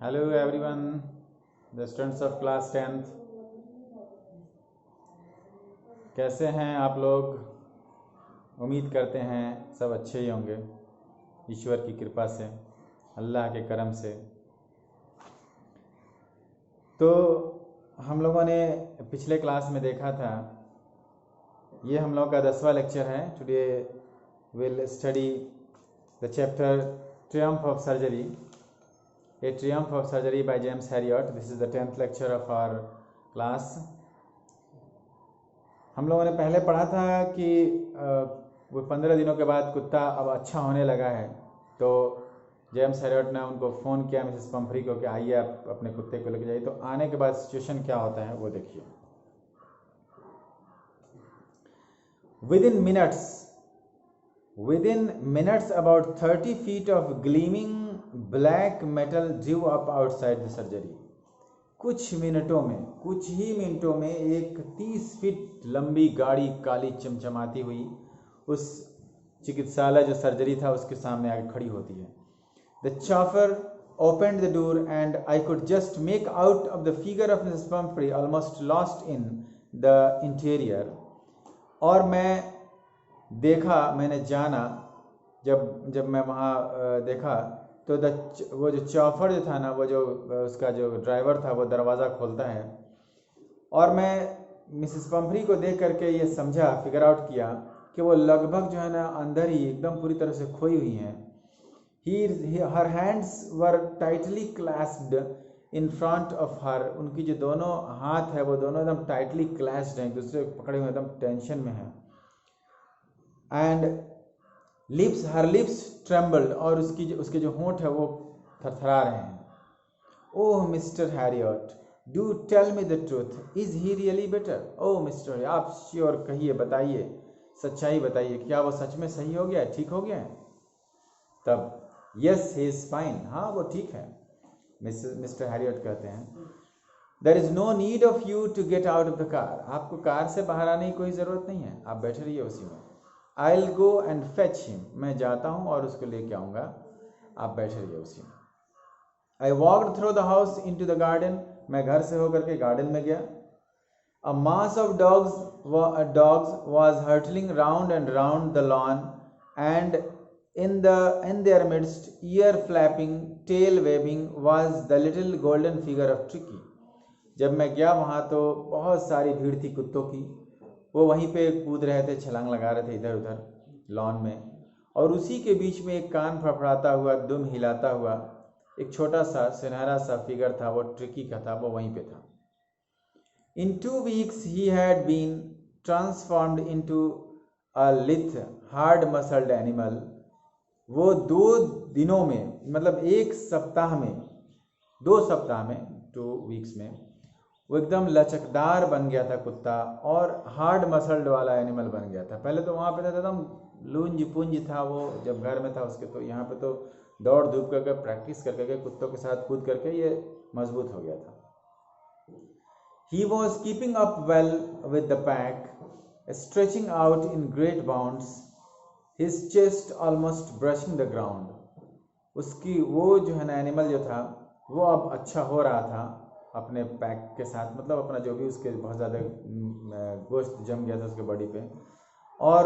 Hello everyone, the students of class 10th। कैसे हैं आप लोग? उम्मीद करते हैं सब अच्छे ही होंगे, ईश्वर की कृपा से, अल्लाह के करम से। तो हम लोगों ने पिछले क्लास में देखा था, ये हम लोग का 10वां लेक्चर है। Today will study the chapter Triumph of surgery, A Triumph of Surgery by James Herriot. This is the 10th lecture of our class. हम लोगों ने पहले पढ़ा था कि वो 15 दिनों के बाद कुत्ता अब अच्छा होने लगा है, तो जेम्स हैरियट ने उनको फ़ोन किया मिसेस पंफरी को कि आइए आप अपने कुत्ते को लेके जाइए। तो आने के बाद सिचुएशन क्या होता है वो देखिए। Within minutes about 30 feet of gleaming black metal drew up outside the surgery. कुछ ही मिनटों में एक 30 फीट लंबी गाड़ी काली चमचमाती हुई उस चिकित्सालय जो सर्जरी था उसके सामने आके खड़ी होती है। The chauffeur opened the door and I could just make out of the figure of Mrs. Pumphrey almost lost in the interior. और मैंने जाना, जब मैं वहाँ देखा तो वो जो चौफर जो था ना, वो जो उसका जो ड्राइवर था वो दरवाज़ा खोलता है, और मैं मिसेस पंफरी को देख करके ये समझा, फिगर आउट किया कि वो लगभग जो है ना अंदर ही एकदम पूरी तरह से खोई हुई हैं। Her hands were tightly clasped in front of her. उनकी जो दोनों हाथ है वो दोनों एकदम टाइटली क्लैस्ड हैं, एक दूसरे को पकड़े हुए एकदम टेंशन में हैं। एंड हर लिप्स ट्रेम्बल्ड, और उसके जो होंठ है वो थरथरा रहे हैं। Oh Mr Herriot, do tell me the truth, is he really better? Oh Mr, आप श्योर कहिए, बताइए, सच्चाई बताइए, क्या वो सच में सही हो गया है, ठीक हो गया है? तब यस ही इज फाइन, हाँ वो ठीक है। मिस्टर हैरियट कहते हैं, there is no need of you to get out of the car. आपको कार से बाहर आने की कोई ज़रूरत नहीं है, आप बैठे रहिए उसी में। I'll go and fetch him. मैं जाता हूँ और उसको लेके आऊँगा, आप बैठे रहिए उसी में। I walked through the house into the garden. मैं घर से होकर के गार्डन में गया। A mass of dogs was hurtling round and round the lawn, and in their midst, ear flapping, tail waving, was the little golden figure of Tricky. जब मैं गया वहाँ तो बहुत सारी भीड़ थी कुत्तों की, वो वहीं पे कूद रहे थे, छलांग लगा रहे थे इधर उधर लॉन में, और उसी के बीच में एक कान फड़फड़ाता हुआ, दुम हिलाता हुआ एक छोटा सा सुनहरा सा फिगर था, वो ट्रिकी का था, वो वहीं पे था। In 2 weeks he had been transformed into a lithe, hard muscled animal. वो 2 दिनों में, मतलब 2 सप्ताह में 2 वीक्स में वो एकदम लचकदार बन गया था कुत्ता, और हार्ड मसल्ड वाला एनिमल बन गया था। पहले तो वहाँ पे था एकदम लूंज पुंज था वो, जब घर में था उसके, तो यहाँ पे तो दौड़ धूप करके प्रैक्टिस करके कुत्तों के साथ कूद करके ये मजबूत हो गया था। He was keeping up well with the pack, stretching out in great bounds, his chest almost brushing the ground. उसकी वो जो है ना एनिमल जो था वो अब अच्छा हो रहा था अपने पैक के साथ, मतलब अपना जो भी उसके बहुत ज़्यादा गोश्त जम गया था उसके बॉडी पे, और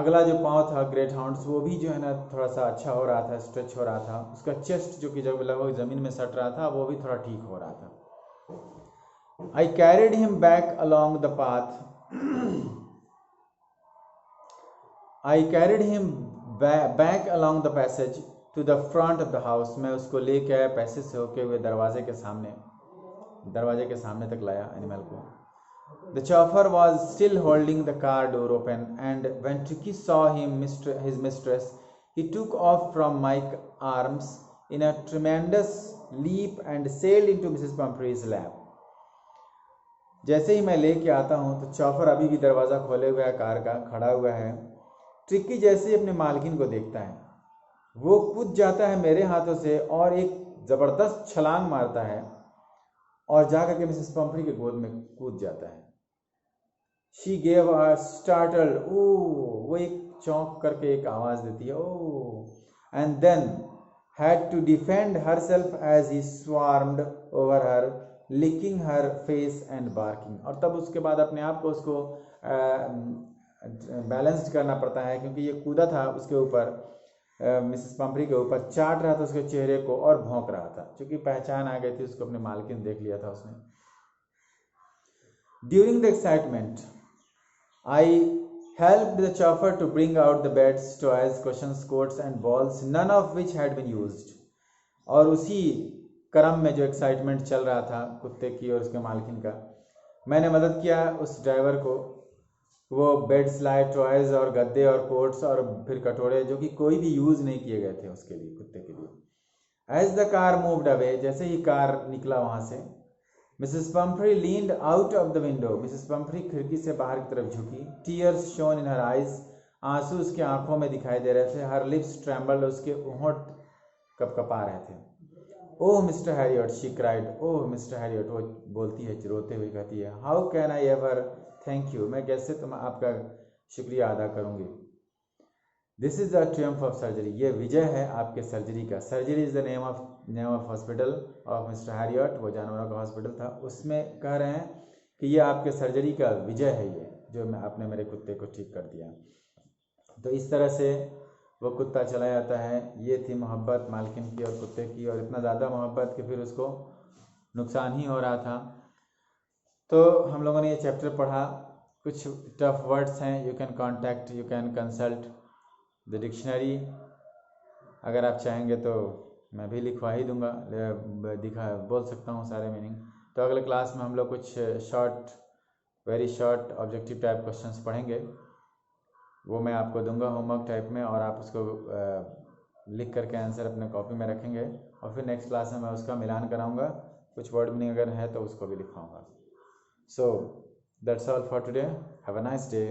अगला जो पाँव था ग्रेट हाउंड्स, वो भी जो है ना थोड़ा सा अच्छा हो रहा था, स्ट्रेच हो रहा था। उसका चेस्ट जो कि जब लगभग ज़मीन में सट रहा था वो भी थोड़ा ठीक हो रहा था। I carried him back along the path. I carried him back along the passage to the front of the house. मैं उसको लेके आया पैसेज से होके हुए दरवाजे के सामने तक लाया एनिमल को। The chauffeur was still holding the car door open, and when Tricky saw his mistress, he took off from my arms in a tremendous leap and sailed into Mrs. Pumphrey's lap. जैसे ही मैं लेके आता हूँ तो चौफर अभी भी दरवाज़ा खोले हुआ है, कार का खड़ा हुआ है। ट्रिकी जैसे ही अपने मालकिन को देखता है, वो कूद जाता है मेरे हाथों से और एक ज़बरदस्त छलांग मारता है और जाकर के मिसेस पंफरी के गोद में कूद जाता है। She gave a startled, oh, वो एक चौंक करके एक आवाज़ देती है, oh, and then had to defend herself as he swarmed over her, licking her face and barking. और तब उसके बाद अपने आप को उसको बैलेंस्ड करना पड़ता है, क्योंकि ये कूदा था उसके ऊपर, मिसेस पंफरी के ऊपर, चाट रहा था उसके चेहरे को और भौंक रहा था, क्योंकि पहचान आ गई थी उसको, अपने मालकिन देख लिया था उसने. During the excitement, I helped the chauffeur to bring out the beds, toys, cushions, coats and balls, none of which had been used. और उसी क्रम में जो एक्साइटमेंट चल रहा था कुत्ते की और उसके मालकिन का, मैंने मदद किया उस ड्राइवर को. वो बेड्स लाए, टॉयज और गद्दे और कोट्स और फिर कटोरे, जो कि कोई भी यूज़ नहीं किए गए थे उसके लिए, कुत्ते के लिए. As the car moved away, जैसे ही कार निकला वहाँ से, Mrs Pumphrey leaned out of the window, Mrs Pumphrey खिड़की से बाहर की तरफ झुकी. Tears shone in her eyes, आंसू उसके आंखों में दिखाई दे रहे थे. हर लिप्स ट्रेम्बल्ड, उसके होंठ कपकपा रहे थे. Oh Mr Herriot, she cried. Oh Mr Herriot, वो बोलती है रोते हुए, कहती है, how can I ever thank you, मैं कैसे तुम आपका शुक्रिया अदा करूँगी. This is the triumph of surgery, ये विजय है आपके सर्जरी का. Surgery is the name of hospital of Mr Herriot, वो जानवरों का हॉस्पिटल था. उसमें कह रहे हैं कि ये आपके सर्जरी का विजय है, ये जो आपने मेरे कुत्ते को ठीक कर दिया. तो इस तरह से वो कुत्ता चला जाता है. ये थी मोहब्बत मालकिन की और कुत्ते की, और इतना ज़्यादा मोहब्बत कि फिर उसको नुकसान ही हो रहा था. तो हम लोगों ने ये चैप्टर पढ़ा. कुछ टफ वर्ड्स हैं, you can consult the dictionary. अगर आप चाहेंगे तो मैं भी लिखवा ही दूंगा, बोल सकता हूँ सारे मीनिंग. तो अगले क्लास में हम लोग कुछ very short objective type questions पढ़ेंगे, वो मैं आपको दूंगा होमवर्क टाइप में, और आप उसको लिख करके आंसर अपने कॉपी में रखेंगे, और फिर नेक्स्ट क्लास में मैं उसका मिलान कराऊंगा. कुछ वर्ड मीनिंग अगर है तो उसको भी लिखवाऊंगा. So that's all for today. Have a nice day.